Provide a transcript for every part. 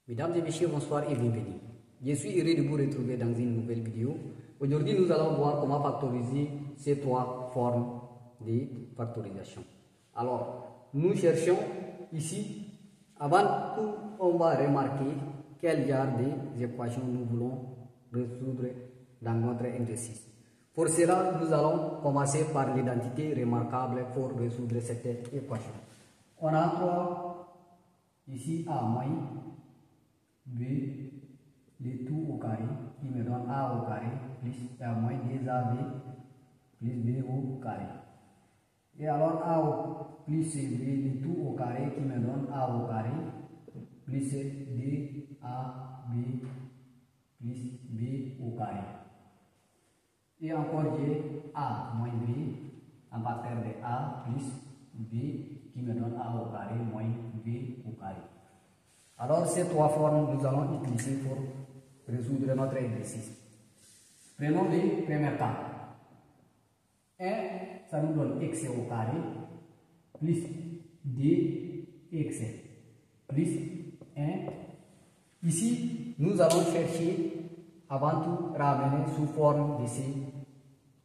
Mesdames et messieurs, bonsoir et bienvenue. Je suis heureux de vous retrouver dans une nouvelle vidéo. Aujourd'hui, nous allons voir comment factoriser ces trois formes de factorisation. Alors, nous cherchons ici, avant tout, on va remarquer quel genre d'équations nous voulons résoudre dans notre exercice. Pour cela, nous allons commencer par l'identité remarquable pour résoudre cette équation. On a 3 ici A moins B, le tout au carré, qui me donne A au carré, plus A moins 2AB, plus B au carré. Et alors A au plus B, le tout au carré, qui me donne A au carré, plus 2AB, plus B au carré. Et encore j'ai A moins B, en facteur de A, plus B, qui me donne A au carré, moins B au carré. Alors, ces trois formes, nous allons utiliser pour résoudre notre exercice. Prenons les premiers cas. 1, ça nous donne x au carré, plus 2x, plus 1. Ici, nous allons chercher, avant tout, ramener sous forme de ces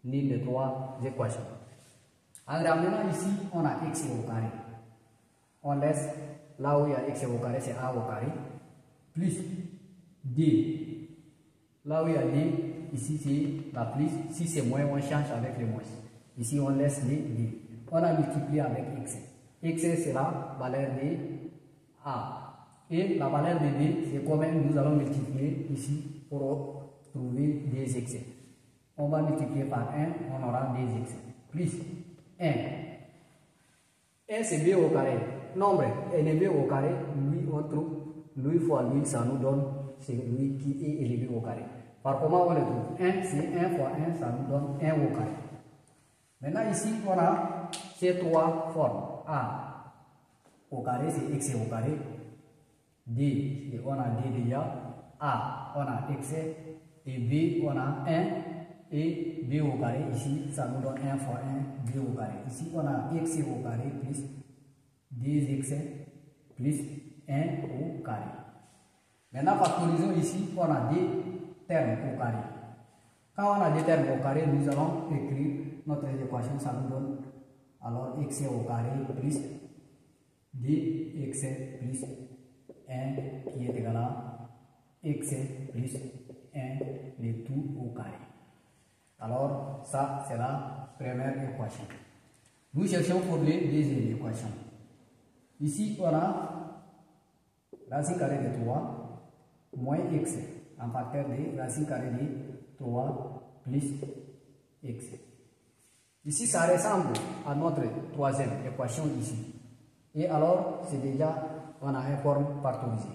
lignes de trois équations. En ramenant ici, on a x au carré. On laisse là où il y a x au carré, c'est a au carré, plus d. Là où il y a d, ici c'est la plus. Si c'est moins, on change avec le moins. Ici, on laisse les d. On a multiplié avec x. X, c'est la valeur de a. Et la valeur de b, c'est quand même, nous allons multiplier ici pour trouver des x. On va multiplier par 1, on aura des x. Plus 1. 1, c'est b au carré. Nombre élevé au carré, lui on trouve, lui fois lui, ça nous donne, c'est lui qui est élevé au carré. Par comment on le trouve? 1, c'est 1 fois 1, ça nous donne 1 au carré. Maintenant ici, on a ces trois formes. A au carré, c'est x au carré. D, et on a D déjà. A, on a x. Et B, on a 1. Et B au carré, ici, ça nous donne 1 fois 1, B au carré. Ici, on a x au carré plus 2x plus 1 au carré. Maintenant, factorisons ici, on a des termes au carré. Quand on a des termes au carré, nous allons écrire notre équation, ça nous donne alors x au carré plus 2x plus 1 qui est égal à x plus 1, le tout au carré. Alors, ça, c'est la première équation. Nous cherchons pour les deuxième équation. Ici, on a racine carrée de 3 moins x en facteur de racine carrée de 3 plus x. Ici, ça ressemble à notre troisième équation ici. Et alors, c'est déjà, on a une forme factorisée.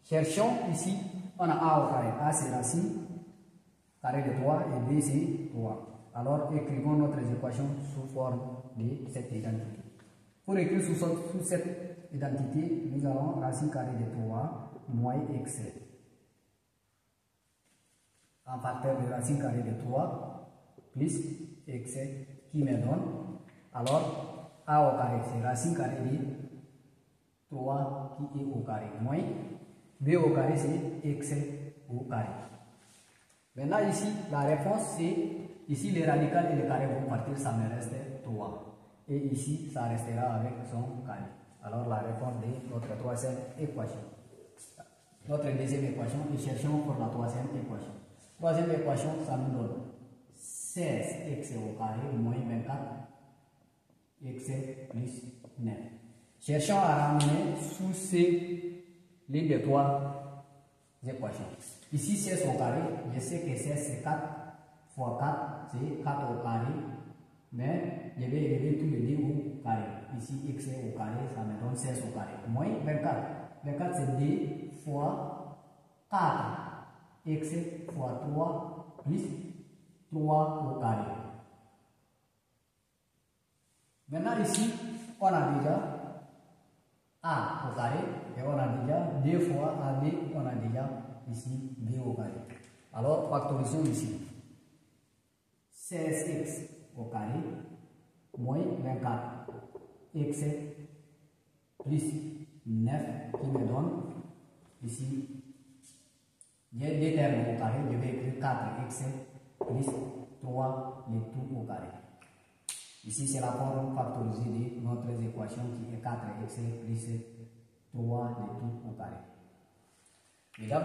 Cherchons ici, on a a au carré. A, c'est racine carré de 3 et b, c'est 3. Alors, écrivons notre équation sous forme de cette identité. Pour écrire sous cette identité, nous avons racine carrée de 3 moins x en facteur de racine carrée de 3 plus x qui me donne, alors a au carré, c'est racine carrée de 3 qui est au carré, moins b au carré, c'est x au carré. Maintenant ici, la réponse c'est, ici les radicales et les carrés vont partir, ça me reste 3. Et ici, ça restera avec son carré. Alors, la réponse de notre troisième équation. Notre deuxième équation, et cherchons pour la troisième équation. Troisième équation, ça nous donne 16x au carré moins 24 x plus 9. Cherchons à ramener sous ces lignes de trois équations. Ici, 16 au carré, je sais que 16 c'est 4 fois 4, c'est 4 au carré. Mais je vais élever tous les deux au carré. Ici, x au carré, ça me donne 16 au carré. Moins 24. 24, c'est 2 fois 4. X fois 3 plus 3 au carré. Maintenant, ici, on a déjà a au carré. Et on a déjà 2 fois AB, on a déjà ici b au carré. Alors, factorisons ici. 16x au carré moins 24 x plus 9 qui me donne Ici, j'ai deux termes au carré, je vais écrire 4x plus 3 le tout au carré. Ici, c'est la forme factorisée de notre équation qui est 4x plus 3 le tout au carré. Mesdames